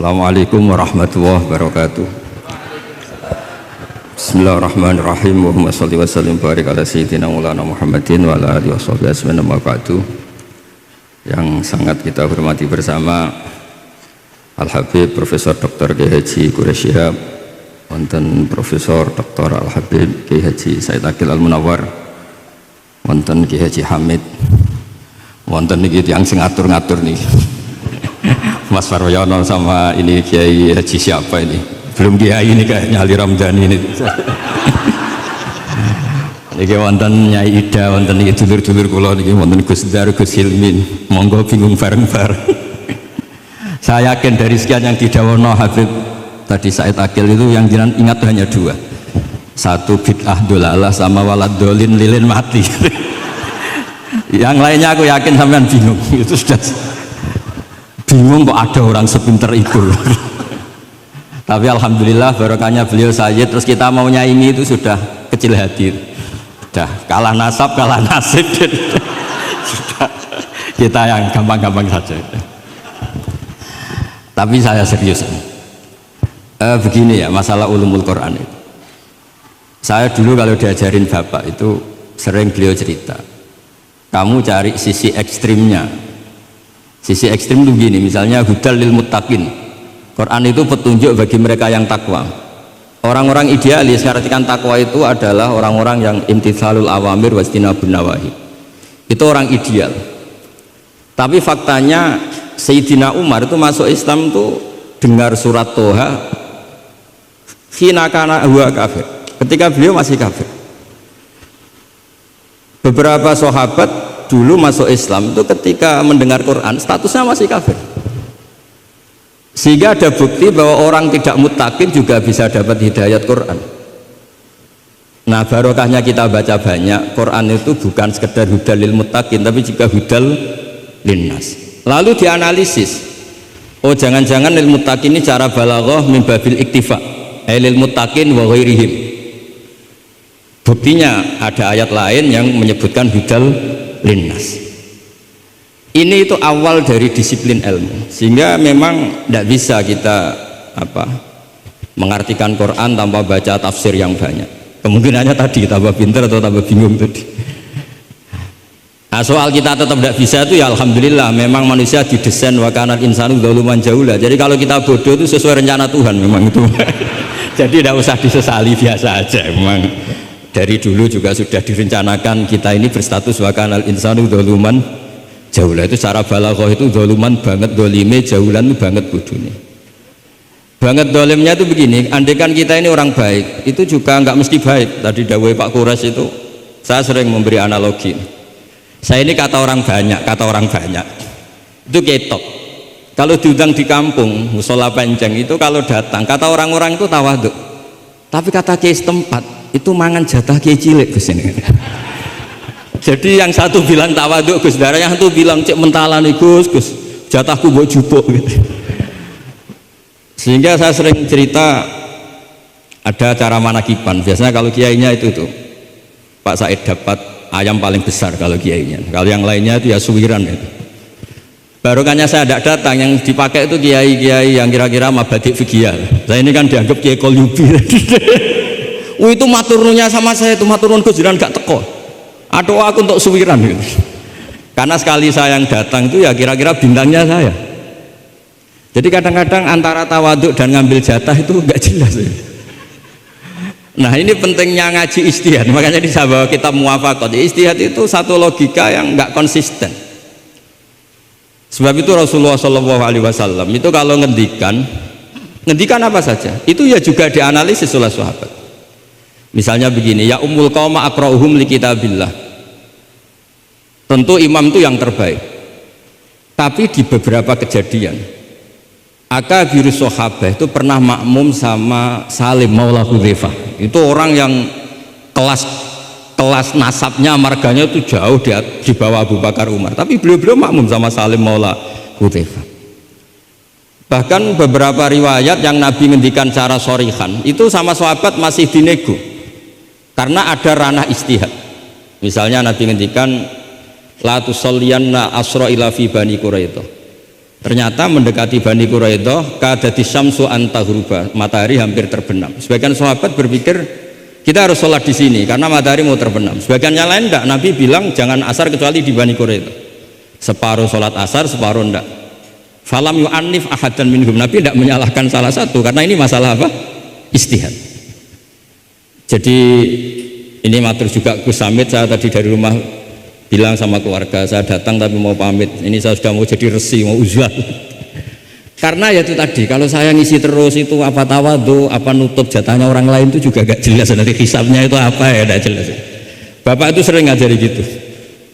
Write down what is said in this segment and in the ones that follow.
Assalamualaikum warahmatullahi wabarakatuh. Bismillahirrahmanirrahim. Allahumma sholli wa sallim barik ala sayyidina Maulana Muhammadin wa ala alihi washabihi ajmain amma ba'du. Yang sangat kita hormati bersama Al-Habib Profesor Dr. Kiai Haji Quraish Shihab, wonten Profesor Dr. Al-Habib Kiai Haji Said Aqil Al-Munawwar, wonten Kiai Haji Hamid, wonten niki tiyang sing ngatur-ngatur nih. Mas Faryono sama ini Kiai Haji siapa ini? Belum Kiai ini kayaknya Ali Ramdhani ini. Niki wonten Nyai Ida, wonten niki dulur-dulur kula niki wonten Gus Dar, Gus Hilmin. Monggo bingung bareng-bareng. Saya yakin dari sekian yang didhawono Habib tadi Said Aqil itu yang jenengan ingat hanya dua. Satu bid'ah dolalah sama walad dolin lilin mati. Yang lainnya aku yakin sampean bingung. Itu sudah bingung kok ada orang sepinter itu. Tapi alhamdulillah barokahnya beliau Sayyid, terus kita mau nyaingi itu sudah kecil hati, sudah kalah nasab kalah nasib. Sudah kita yang gampang-gampang saja. Tapi saya serius begini ya, masalah ulumul Quran itu, saya dulu kalau diajarin bapak itu sering beliau cerita, kamu cari sisi ekstrimnya. Sisi ekstrim itu begini, misalnya hudal lil muttaqin, Quran itu petunjuk bagi mereka yang takwa. Orang-orang idealis mengartikan takwa itu adalah orang-orang yang imtithalul awamir wastinabun nawahi. Itu orang ideal. Tapi faktanya Sayyidina Umar itu masuk Islam tuh dengar surat Toha hina kana huwa kafir, ketika beliau masih kafir. Beberapa sahabat dulu masuk Islam itu ketika mendengar Quran statusnya masih kafir, sehingga ada bukti bahwa orang tidak muttaqin juga bisa dapat hidayat Quran. Nah barokahnya kita baca banyak Quran itu bukan sekedar hudal lil muttaqin tapi juga hudal linnas. Lalu dianalisis, oh jangan-jangan lil muttaqin ini cara balaghah min babil iktifa lil muttaqin wa ghairihim. Buktinya ada ayat lain yang menyebutkan hudal linnas. Ini itu awal dari disiplin ilmu, sehingga memang tidak bisa kita mengartikan Quran tanpa baca tafsir yang banyak. Kemungkinannya tadi tambah pinter atau tambah bingung tadi. Nah soal kita tetap tidak bisa itu ya alhamdulillah, memang manusia didesain wa kanal insanu dzaluman jahula. Jadi kalau kita bodoh itu sesuai rencana Tuhan memang itu. Jadi tidak usah disesali, biasa aja memang. Dari dulu juga sudah direncanakan kita ini berstatus wa kanal insanu dzaluman jaulah. Itu cara balaghah itu dzaluman banget, dolime jaulan itu banget bodohnya. Banget dolimnya itu begini, andaikan kita ini orang baik itu juga nggak mesti baik. Tadi dawuh Pak Quraish itu saya sering memberi analogi. Saya ini kata orang banyak itu ketok. Kalau diundang di kampung musola penceng itu kalau datang kata orang-orang itu tawaduk, tapi kata kiai setempat itu mangan jatah kiai cilik Gus ini. Jadi yang satu bilang tawaduk Gus, darah yang satu bilang cek mentalan Gus jatahku buat jupuk gitu. Sehingga saya sering cerita ada cara manakiban. Biasanya kalau kiainya itu tuh Pak Said dapat ayam paling besar kalau kiainya. Kalau yang lainnya itu ya suwiran itu. Barokahnya saya tidak datang, yang dipakai itu kiai-kiai yang kira-kira mabadik fikih. Saya ini kan dianggap kiai kolyubi. Itu maturnunya sama saya itu maturun Gus jiran gak teko. Aduh aku untuk suwiran gitu. Karena sekali saya yang datang itu ya kira-kira bintangnya saya. Jadi kadang-kadang antara tawaduk dan ngambil jatah itu gak jelas ya. Nah ini pentingnya ngaji ijtihad. Makanya di sahabat kita muwafaqat. Ijtihad itu satu logika yang gak konsisten. Sebab itu Rasulullah SAW itu kalau ngendikan apa saja itu ya juga dianalisis oleh sahabat. Misalnya begini, ya ummul qauma aqra'uhum li kitabillah. Tentu imam itu yang terbaik. Tapi di beberapa kejadian akabirus sahabah itu pernah makmum sama Salim Maula Hudzaifah. Itu orang yang kelas nasabnya marganya itu jauh di bawah Abu Bakar Umar. Tapi beliau makmum sama Salim Maula Hudzaifah. Bahkan beberapa riwayat yang Nabi ngendikan cara shorihan itu sama sahabat masih dinego. Karena ada ranah istihad. Misalnya Nabi ngendikan la tusalliyanna asra ila fi bani Quraidah. Ternyata mendekati Bani Quraidah kadati syamsu antagruba, matahari hampir terbenam. Sebagian sahabat berpikir kita harus sholat di sini karena matahari mau terbenam. Sebagiannya lain enggak, Nabi bilang jangan asar kecuali di Bani Quraidah. Separuh sholat asar, separuh enggak. Falam yu'annif ahadan minhum, Nabi tidak menyalahkan salah satu karena ini masalah apa? Ijtihad. Jadi ini matur juga Gus Samit, saya tadi dari rumah bilang sama keluarga, saya datang tapi mau pamit, ini saya sudah mau jadi resi, mau uzlah. Karena ya itu tadi, kalau saya ngisi terus itu apa tawadhu, apa nutup jatahnya orang lain itu juga gak jelas, nanti hisabnya itu apa ya, gak jelas. Bapak itu sering ngajari gitu,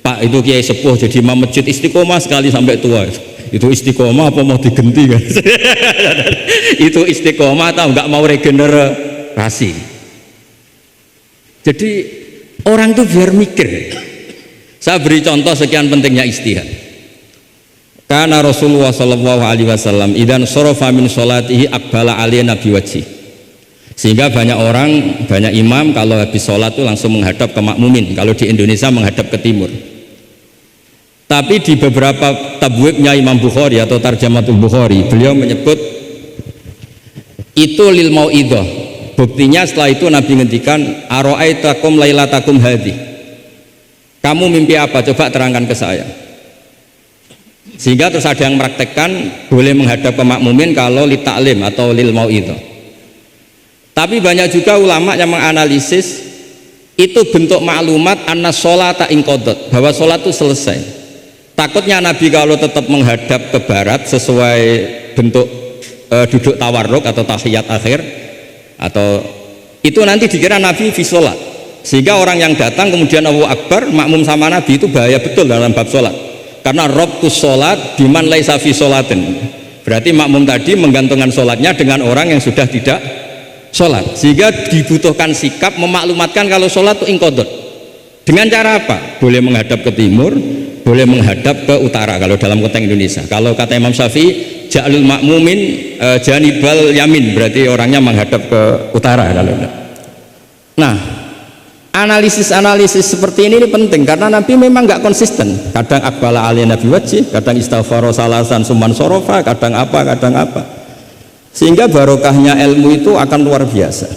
Pak itu kiai sepuh jadi imam masjid istiqomah sekali sampai tua. Itu istiqomah apa mau digenti kan? Itu istiqomah atau nggak mau regenerasi? Jadi orang tuh biar mikir. Saya beri contoh sekian pentingnya ijtihad. Karena Rasulullah Shallallahu Alaihi Wasallam idan sorofa min sholatihi akbala aliyah nabi wajhi. Sehingga banyak orang, banyak imam kalau habis sholat itu langsung menghadap ke makmumin. Kalau di Indonesia menghadap ke timur. Tapi di beberapa tabwibnya Imam Bukhari atau Tarjamatul Bukhari, beliau menyebut itu lil mau'idah. Buktinya setelah itu Nabi ngendikan ara'aitakum lailatakum hadhi. Kamu mimpi apa? Coba terangkan ke saya. Sehingga terus ada yang mempraktekkan boleh menghadap ke makmumin kalau li ta'lim atau lil mau'idah. Tapi banyak juga ulama yang menganalisis itu bentuk maklumat anna sholata inqadat, bahwa sholat itu selesai. Takutnya Nabi kalau tetap menghadap ke barat sesuai bentuk duduk tawarruk atau tahiyat akhir, atau itu nanti dikira Nabi fi sholat, sehingga orang yang datang kemudian Allahu Akbar makmum sama Nabi itu bahaya betul dalam bab sholat, karena rabtus sholat biman laisa fi sholatin, berarti makmum tadi menggantungkan sholatnya dengan orang yang sudah tidak sholat, sehingga dibutuhkan sikap memaklumatkan kalau sholat itu inqadat. Dengan cara apa? Boleh menghadap ke timur, boleh menghadap ke utara kalau dalam konteks Indonesia. Kalau kata Imam Syafi'i ja'alul makmumin janibal yamin, berarti orangnya menghadap ke utara kalau enggak. Nah, analisis seperti ini penting karena Nabi memang nggak konsisten. Kadang akbala aliyah nabi wajih, kadang istighfar salasan suman sorofa, kadang apa. Sehingga barokahnya ilmu itu akan luar biasa.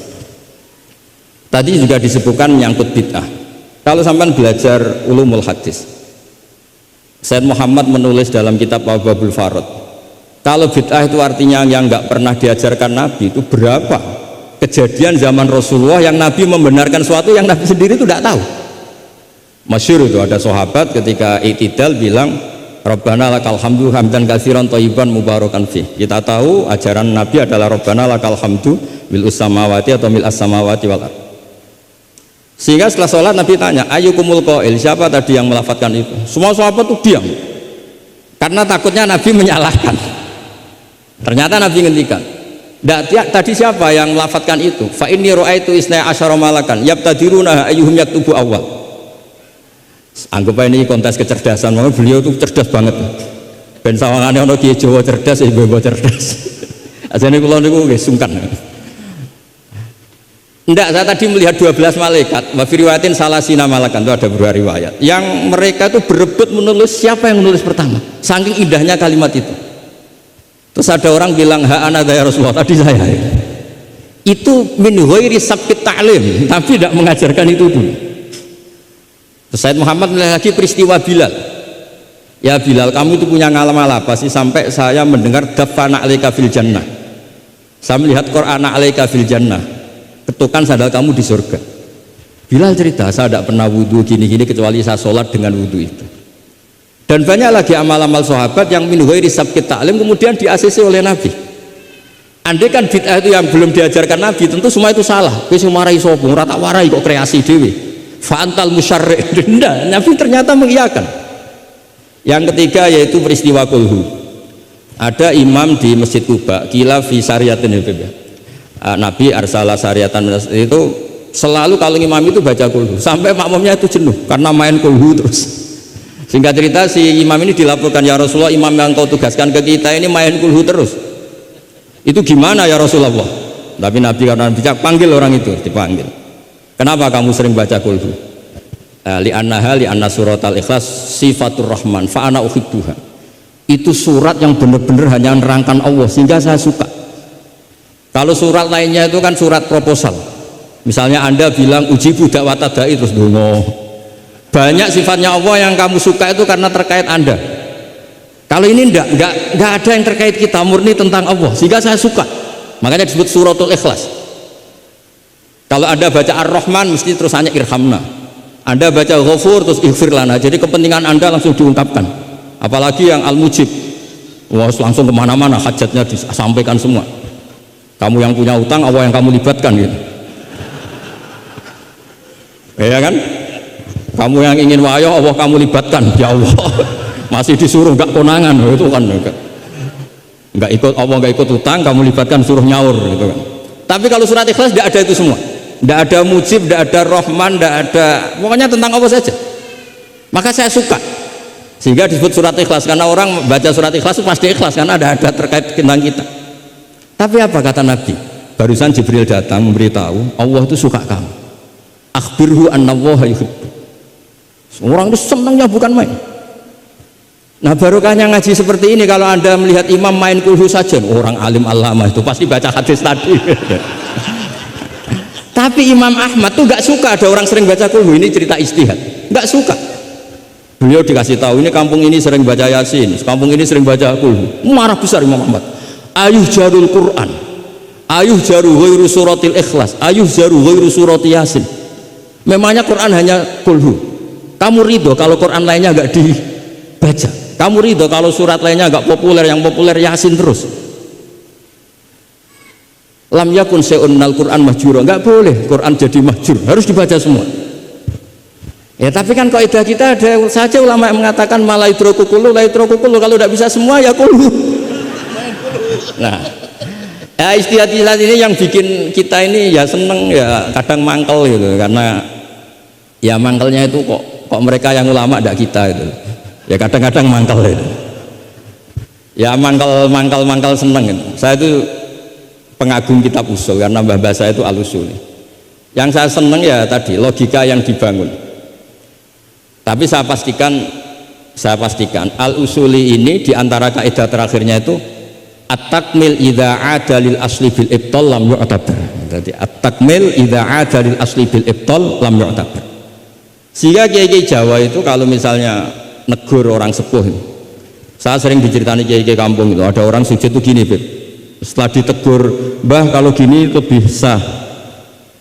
Tadi juga disebutkan menyangkut bid'ah. Kalau sampai belajar ulumul hadis, Sayyid Muhammad menulis dalam kitab Babul Farad, kalau bid'ah itu artinya yang nggak pernah diajarkan Nabi, itu berapa kejadian zaman Rasulullah yang Nabi membenarkan suatu yang Nabi sendiri itu tidak tahu. Masyhur itu ada sahabat ketika i'tidal bilang Rabbana lakal hamdu hamdan katsiran thayyiban mubarakan fi. Kita tahu ajaran Nabi adalah Rabbana lakal hamdu mil samawati atau mil as-samawati wal ardh. Sehingga setelah sholat Nabi tanya, ayyukumul qail, siapa tadi yang melafadzkan itu? Semua sahabat itu diam karena takutnya Nabi menyalahkan. Ternyata Nabi ngendikan, tadi siapa yang melafadzkan itu? Fa inni ra'aitu isna asyara malakan yabtadiruna ayyuhum yaktubu awal. Anggap ini kontes kecerdasan, makanya beliau itu cerdas banget. Ben sawangane ana kiye Jawa cerdas, ibu-ibu cerdas. Ajane kula niku nggih sungkan. Enggak, saya tadi melihat 12 malaikat, wa fi riwayatin salasina malakan, itu ada beberapa riwayat yang mereka itu berebut menulis siapa yang menulis pertama, saking indahnya kalimat itu. Terus ada orang bilang ha ana ya Rasulullah, tadi saya itu min ghairi sabqit ta'lim, tapi tidak mengajarkan itu dulu. Terus Sayyid Muhammad melihat lagi peristiwa Bilal. Ya Bilal, kamu itu punya ngalaman apa sih sampai saya mendengar dafana alaika fil jannah, saya melihat Qur'ana alaika fil jannah, ketukan sandal kamu di surga. Bilal cerita, saya tidak pernah wudhu gini-gini kecuali saya sholat dengan wudhu itu. Dan banyak lagi amal-amal sahabat yang min ghairi sabqit ta'lim kemudian di-ACC oleh Nabi. Andai kan bid'ah itu yang belum diajarkan Nabi, tentu semua itu salah. Wis marahi sapa, ora tak warai kok kreasi dhewe. Fa antal musyarri'. Ndak, Nabi ternyata mengiyakan. Yang ketiga yaitu peristiwa kulhu. Ada imam di Masjid Kuba, kila fi syariatin itu. Nabi arsala syariatan itu selalu kalau imam itu baca kulhu sampai makmumnya itu jenuh karena main kulhu terus. Singkat cerita si imam ini dilaporkan, ya Rasulullah, imam yang kau tugaskan ke kita ini main kulhu terus, itu gimana ya Rasulullah? Tapi Nabi karena bijak panggil orang itu, dipanggil. Kenapa kamu sering baca kulhu? Li anna suratal ikhlas sifatur rahman fa ana uhibbuha. itu surat yang benar-benar hanya nerangkan Allah, sehingga saya suka. Kalau surat lainnya itu kan surat proposal, misalnya Anda bilang ujibu dakwata dai terus dongo. Banyak sifatnya Allah yang kamu suka itu karena terkait Anda. Kalau ini enggak ada yang terkait kita, murni tentang Allah, sehingga saya suka. Makanya disebut suratul ikhlas. Kalau Anda baca Ar-Rahman mesti terus hanya irhamna, Anda baca Ghafur terus ighfir lana, jadi kepentingan Anda langsung diungkapkan. Apalagi yang Al-Mujib, wah langsung kemana-mana hajatnya disampaikan semua. Kamu yang punya utang, Allah yang kamu libatkan gitu. Ya kan? Kamu yang ingin wayah, Allah kamu libatkan, ya Allah. Masih disuruh nggak konangan, itu kan nggak ikut Allah, nggak ikut utang, kamu libatkan suruh nyaur gitu kan. Tapi kalau surat Ikhlas tidak ada itu semua, tidak ada Mujib, tidak ada Rahman, tidak ada, pokoknya tentang Allah saja. Maka saya suka, sehingga disebut surat Ikhlas, karena orang baca surat Ikhlas itu pasti ikhlas karena ada terkait tentang kita. Tapi apa kata Nabi? Barusan Jibril datang memberitahu Allah itu suka kamu. Akhbirhu annallaha yuhibbu. Orang itu senangnya bukan main. Nah barokahnya ngaji seperti ini. Kalau Anda melihat imam main kulhu saja, orang alim alama itu pasti baca hadis tadi. Tapi Imam Ahmad tuh gak suka ada orang sering baca kulhu. Ini cerita istihad, gak suka. Beliau dikasih tahu ini kampung ini sering baca Yasin, kampung ini sering baca kulhu. Marah besar Imam Ahmad. Ayuh jarul Quran, ayuh jaru ghairu suratil Ikhlas, ayuh jaru ghairu surati Yasin. Memangnya Quran hanya kulhu. Kamu ridho kalau Quran lainnya gak dibaca? Kamu ridho kalau surat lainnya agak populer, yang populer Yasin terus? Lam yakun se'unnal Quran mahjura, nggak boleh Quran jadi mahjur, harus dibaca semua. Ya tapi kan kaidah kita ada saja ulama yang mengatakan malaidrokukulu, laidrokukulu, kalau tidak bisa semua ya kulu. Nah ya istilah-istilah ini yang bikin kita ini ya seneng, ya kadang mangkel gitu, karena ya mangkelnya itu kok mereka yang ulama tidak kita itu. Ya kadang-kadang mangkal itu. Ya mangkal seneng itu. Saya itu pengagum kitab usul karena mbah saya itu al-usul. Yang saya seneng ya tadi logika yang dibangun. Tapi saya pastikan al-usuli ini diantara kaidah terakhirnya itu at-takmil idza ada lil asli bil ibtal lam yu'tabar. Jadi at-takmil idza ada lil asli bil ibtal lam yu'tabar. Sehingga kiai-kiai Jawa itu kalau misalnya negur orang sepuh, saya sering diceritani kiai-kiai kampung itu ada orang sujud itu gini, Beb. Setelah ditegur, Mbah kalau gini lebih sah,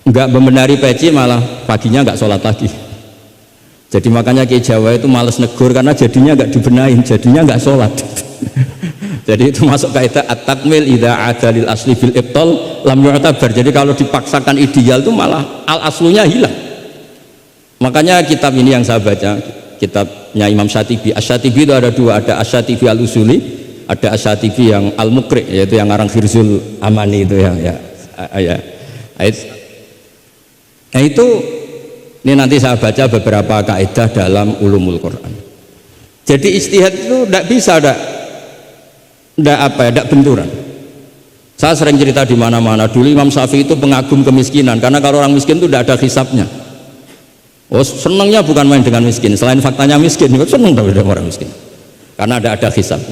nggak membenari peci malah paginya nggak sholat lagi. Jadi makanya kiai Jawa itu malas negur karena jadinya nggak dibenahin, jadinya nggak sholat. Jadi itu masuk kaidah at-takmil idza ada lil asli bil ibtal lam yu'tabar. Jadi kalau dipaksakan ideal itu malah al aslunya hilang. Makanya kitab ini yang saya baca, kitabnya Imam Syatibi. Asy-Syatibi itu ada dua, ada Asy-Syatibi al-Usuli, ada Asy-Syatibi yang al-Muqri, yaitu yang ngarang Khirzul Amani itu ya. Nah itu ini nanti saya baca beberapa kaidah dalam ulumul Quran. Jadi istihad itu tidak bisa, tidak benturan. Saya sering cerita di mana-mana. Dulu Imam Syafi'i itu pengagum kemiskinan, karena kalau orang miskin itu tidak ada hisabnya. Oh senangnya bukan main dengan miskin, selain faktanya miskin, senang dengan orang miskin karena ada hisab.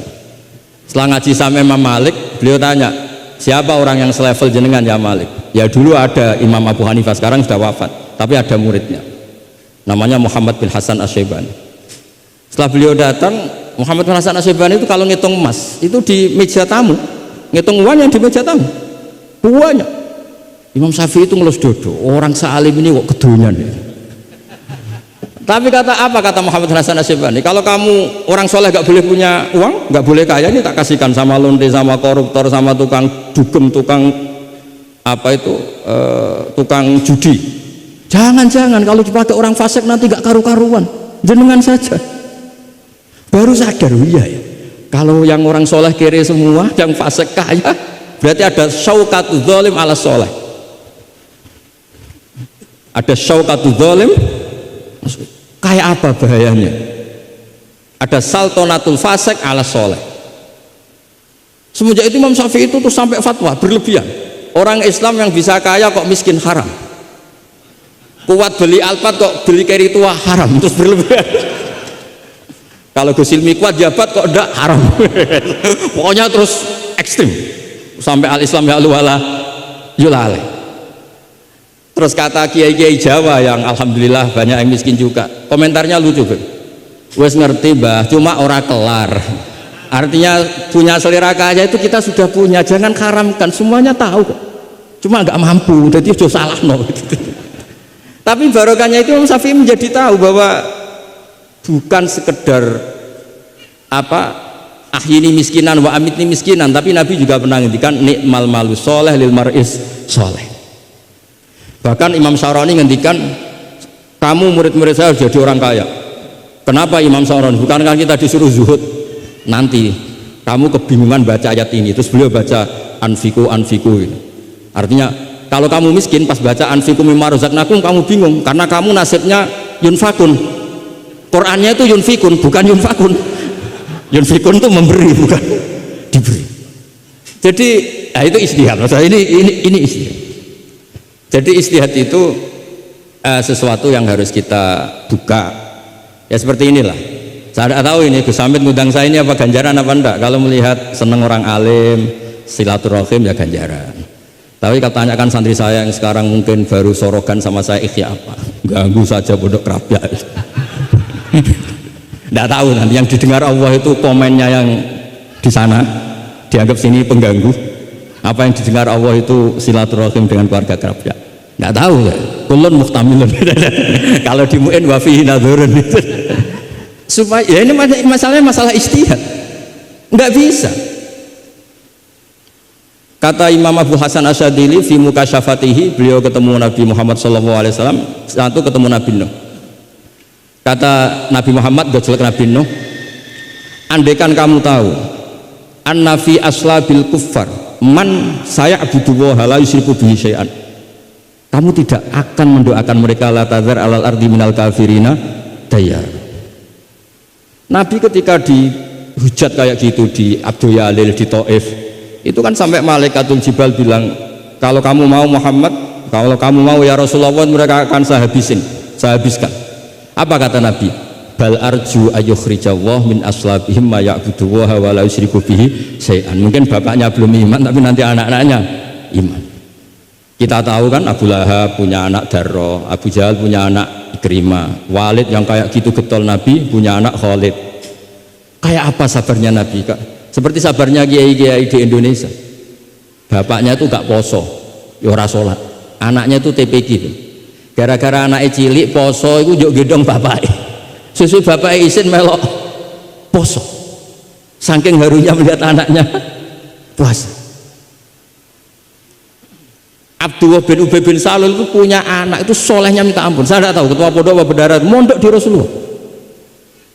Setelah ngaji sama Imam Malik, beliau tanya siapa orang yang selevel jenengan ya Malik? Ya dulu ada Imam Abu Hanifah, sekarang sudah wafat, tapi ada muridnya namanya Muhammad bin Hasan Asy-Syaibani. Setelah beliau datang, Muhammad bin Hasan Asy-Syaibani itu kalau ngitung emas itu di meja tamu, ngitung uangnya di meja tamu banyak. Imam Syafi'i itu ngelus dodo, orang sealim ini kok kedonyan ya. Tapi kata Muhammad Hasan Asy-Syaibani, kalau kamu orang soleh gak boleh punya uang, gak boleh kaya, ini tak kasihkan sama lonte, sama koruptor, sama tukang dugem, tukang tukang judi. Jangan kalau dipakai orang fasik nanti gak karu-karuan, jenengan saja. Baru sadar, iya ya. Kalau yang orang soleh kere semua, yang fasik kaya, berarti ada syauqatu dzalim ala soleh. Ada syauqatu dzalim. Kayak apa bahayanya? Ada saltonatul fasik ala soleh. Semenjak itu Imam Syafi'i itu tuh sampai fatwa berlebihan. Orang Islam yang bisa kaya kok miskin haram. Kuat beli Alphard kok beli carry tua haram, terus berlebihan. Kalau Gus Ilmi kuat jabat kok ndak haram. Pokoknya terus ekstrim sampai al-Islam ya wala yulale. Terus kata kiai-kiai Jawa yang alhamdulillah banyak yang miskin juga, komentarnya lucu kan. Wes ngerti Mbah, cuma ora kelar. Artinya punya selera kaya itu kita sudah punya, jangan haramkan, semuanya tahu kok. Cuma nggak mampu, jadi itu salah no. Tapi barokahnya itu Imam Syafi'i menjadi tahu bahwa bukan sekedar apa ahyini miskinan wa amitni miskinan, tapi Nabi juga pernah ngendikan nikmal malu soleh lil maris soleh. Bahkan Imam Syarani ngendikan kamu murid-murid saya jadi orang kaya. Kenapa Imam Syarani? Bukankah kita disuruh zuhud? Nanti kamu kebingungan baca ayat ini, terus beliau baca anfiku gitu. Artinya kalau kamu miskin pas baca anfiku mimma razaqnakum kamu bingung karena kamu nasibnya yunfakun. Qurannya itu yunfikun bukan yunfakun. Yunfikun itu memberi bukan diberi. Jadi itu istihad. Maksudnya ini istihad. Jadi istihad itu sesuatu yang harus kita buka. Ya seperti inilah. Saya tidak tahu ini Gus Hamid ngundang saya ini apa ganjaran apa enggak. Kalau melihat seneng orang alim, silaturahim ya ganjaran. Tapi tanyakan santri saya yang sekarang mungkin baru sorogan sama saya ikhya apa? Ganggu saja pondok kerapia. Tidak tahu nanti yang didengar Allah itu komennya yang di sana dianggap sini pengganggu. Apa yang didengar Allah itu silaturahim dengan keluarga kerapia. Tidak tahu ya. Kulun muhtamilun. Kalau dimuin wafihi nadhurun. Supaya ya ini masalahnya masalah istihad, nggak bisa. Kata Imam Abu Hasan Asyadili fi mukasyafatihi, beliau ketemu Nabi Muhammad SAW, satu ketemu Nabi Nuh. Kata Nabi Muhammad gojolek Nabi Nuh, andaikan kamu tahu anna fi aslabil kuffar man saya'budu wa la yusyriku bihi syai'an, kamu tidak akan mendoakan mereka la tadzar alal ardi minal kafirina dayar. Nabi ketika dihujat kayak gitu di Abdul Yalil di Taif itu kan sampai malaikatul jibal bilang kalau kamu mau Muhammad, kalau kamu mau ya Rasulullah mereka akan saya habiskan. Apa kata Nabi? Bal arju ayyukhrijallah min aslabihim ma ya'budu wa la yusyriku bihi syai'an. Mungkin bapaknya belum iman tapi nanti anak-anaknya iman. Kita tahu kan Abu Lahab punya anak Darro, Abu Jahal punya anak Ikrimah, Walid yang kayak gitu getol Nabi punya anak Khalid. Kayak apa sabarnya Nabi Kak? Seperti sabarnya kiai-kiai di Indonesia. Bapaknya itu gak poso, ya ora salat. Anaknya itu TPG. Gara-gara anaknya cilik poso itu njuk gendong bapaknya. Susu bapaknya isin melok poso. Saking harunya melihat anaknya puasa. Abdullah bin Ubay bin Salul itu punya anak itu solehnya minta ampun. Saya tidak tahu ketua pondok apa berdarah mondok di Rasulullah.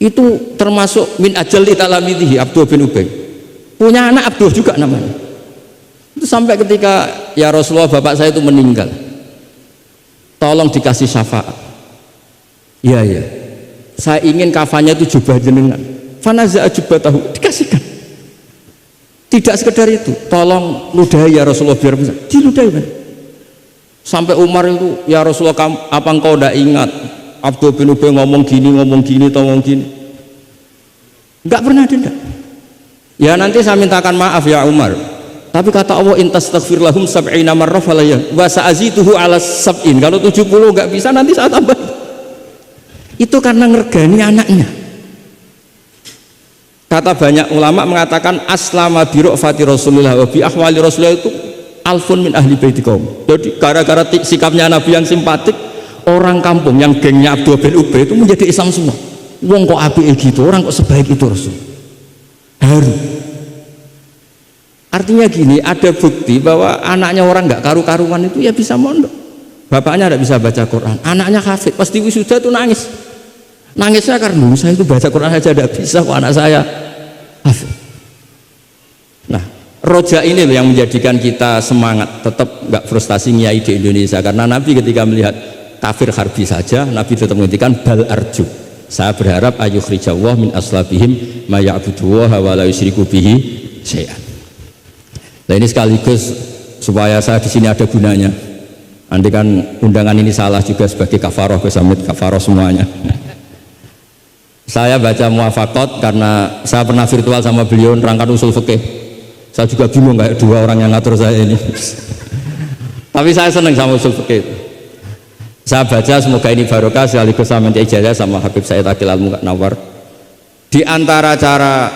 Itu termasuk min ajali talamidhi Abdullah bin Ubay. Punya anak Abdullah juga namanya. Itu sampai ketika ya Rasulullah bapak saya itu meninggal. Tolong dikasih syafaat. Iya ya. Saya ingin kafannya itu jubah jenengan. Fanaza jubatahu dikasihkan. Tidak sekedar itu. Tolong ludahi ya Rasulullah biar bisa. Diludahi kan. Sampai Umar itu ya Rasulullah apa engkau tidak ingat Abdul bin Ubay ngomong gini enggak pernah ada. Ya nanti saya mintakan maaf ya Umar, tapi kata Allah intastaghfir lahum sab'ina marrah falaya wa sa'azituhu ala sab'in. Kalau 70 enggak bisa nanti saya tambah. Itu karena ngergani anaknya. Kata banyak ulama mengatakan aslama bi ra'fati Rasulullah wa bi ahwali Rasulullah itu alfun min ahli baiti kaum. Jadi gara-gara sikapnya Nabi yang simpatik, orang kampung yang gengnya Abdul bin Ubay itu menjadi Islam semua. Wong kok apike gitu, orang kok sebaik itu Rasul. Haru. Artinya gini, ada bukti bahwa anaknya orang nggak karu-karuan itu ya bisa mondok. Bapaknya tidak bisa baca Quran, anaknya hafid, pasti wisuda itu nangis. Nangisnya karena saya itu baca Quran aja tidak bisa kok anak saya hafid. Nah, roja ini loh yang menjadikan kita semangat tetap nggak frustasi nyai di Indonesia, karena Nabi ketika melihat kafir harbi saja Nabi tetap menghentikan bal arju, saya berharap ayyukhrijawah min aslabihim ma ya'budu wa la yusyriku bihi syai'an. Nah ini sekaligus supaya saya di sini ada gunanya. Andai kan undangan ini salah juga sebagai kafaroh, kesamit kafaroh semuanya. Saya baca Muwafaqat karena saya pernah virtual sama beliau nerangkan usul fikih. Saya juga bingung kayak dua orang yang ngatur saya ini. Tapi saya senang sama usul fikih. Saya baca, semoga ini barokah sekaligus saya minta ijazah sama Habib Said Aqil Al-Munawwar. Di antara cara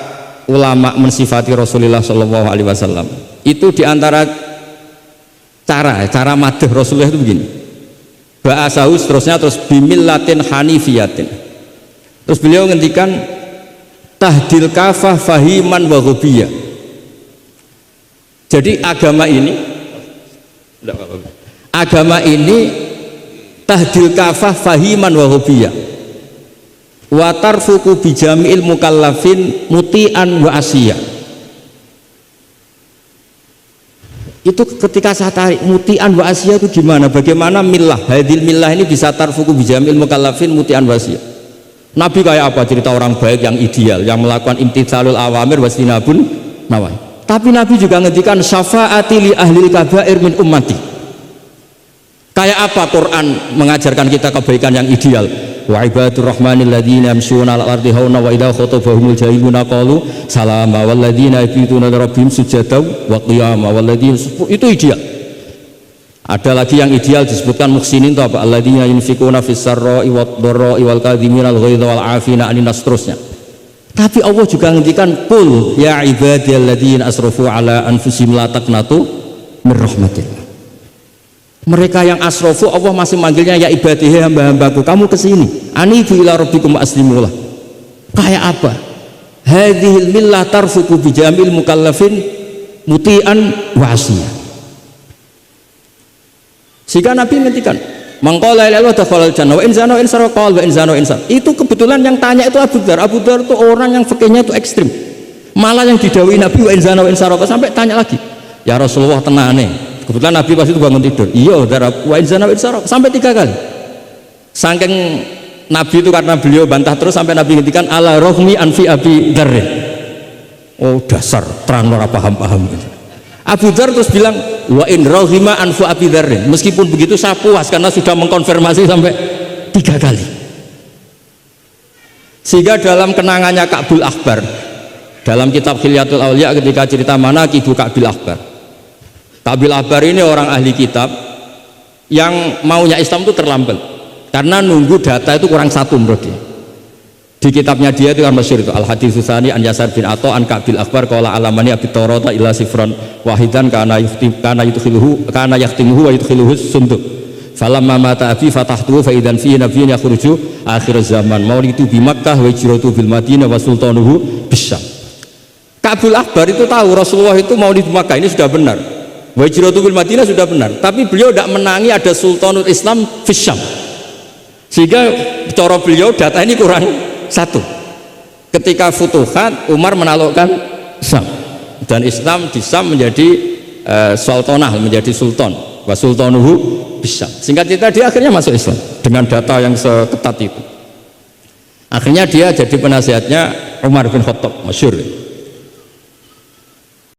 ulama mensifati Rasulullah Shallallahu Alaihi Wasallam itu di antara cara madh Rasulullah itu begini. Ba'asahu seterusnya terus bimillatin hanifiyatin. Terus beliau ngendikan tahdil kafah fahiman wa ghubiyah. Jadi agama ini tahdil kafah fahiman wa ghubiyah. Wa tarfuku bijami'il mukallafin muti'an wa asiyah. Itu ketika saya tarik muti'an wa asiyah itu gimana? Bagaimana millah? Hadil millah ini bisa tarfuku bijami'il mukallafin muti'an wa asiyah. Nabi kayak apa? Cerita orang baik yang ideal, yang melakukan imtitsalul awamir wastinabun nawahi. Tapi Nabi juga ngendikan syafaati li ahlil kabair min ummati. Kayak apa Quran mengajarkan kita kebaikan yang ideal? Wa ibadur rahmanil ladzina yamshuna 'alal ardi hauna wa idza khatabahumul jahiluna qalu salama wal ladzina yabituna li rabbihim sujadan wa qiyama wal ladzina, itu ideal. Ada lagi yang ideal disebutkan muhsinin itu apa? Alladzina yunfikuna fis sarra'i wad dharra'i wal kadhimina al ghaidha wal 'afina 'anil nas, terusnya. Tapi Allah juga ngendikan qul ya ibadiyalladzina asrafu ala anfusihim la taqnatu mir rahmatillah. Mereka yang asrafu Allah masih manggilnya ya ibadihi, hamba-hambaku, kamu kesini anibu ila rabbikum aslimulah. Kayak apa? Hadhil millah tarfuku bijamil mukallafin muti'an wa asiyah. Sehingga Nabi ngendikan mangqala la ilaha illallah jannah wa in zana wa in sarqa wa in zana wa in sar. Itu kebetulan yang tanya itu Abu Dzar. Abu Dzar itu orang yang fikihnya itu ekstrim. Malah yang didhawuhi Nabi wa in zana wa in sarqa sampai tanya lagi. Ya Rasulullah tenane. Kebetulan Nabi pas itu bangun tidur. Iya, wa in zana wa in sarqa sampai 3 kali. Saking Nabi itu karena beliau bantah terus sampai Nabi ngendikan ala rohmi anfi Abi Dzar. Oh dasar terang ora paham-paham. Abu Dzar terus bilang wa in rohima anfu Abi Dzar. Meskipun begitu saya puas karena sudah mengkonfirmasi sampai 3 kali. Sehingga dalam kenangannya Ka'bul Ahbar dalam kitab Khilyatul Auliya ketika cerita manaqib Ka'bul Ahbar, Ka'bul Ahbar ini orang ahli kitab yang maunya Islam itu terlambat karena nunggu data itu kurang 1 menurut dia. Di kitabnya dia itu kan masyhur itu Al Hadits Tsani an Yasar bin Atha an Ka'bil Akhbar qala alamani abi Taurata illa sifran wahidan kana yahtimuhu wa yudkhiluhu sunduk falamma mata abi fatahtuhu fa idan fihi nabiyyun yakhruju akhir zaman maulidu bi Makkah wa hijratu bil Madinah wa sultanuhu bisyam. Ka'bil Akhbar itu tahu Rasulullah itu maulid Makkah ini sudah benar, wa hijratu bil Madinah sudah benar, tapi beliau tidak menangi ada sultanul Islam bisyam. Sehingga cara beliau data ini kurang 1. Ketika Futuhat Umar menaklukkan Syam dan Islam di Syam menjadi sultanah, menjadi sultan wa sultanuhu bisyam. Singkat cerita dia akhirnya masuk Islam dengan data yang seketat itu. Akhirnya dia jadi penasihatnya Umar bin Khattab, masyhur.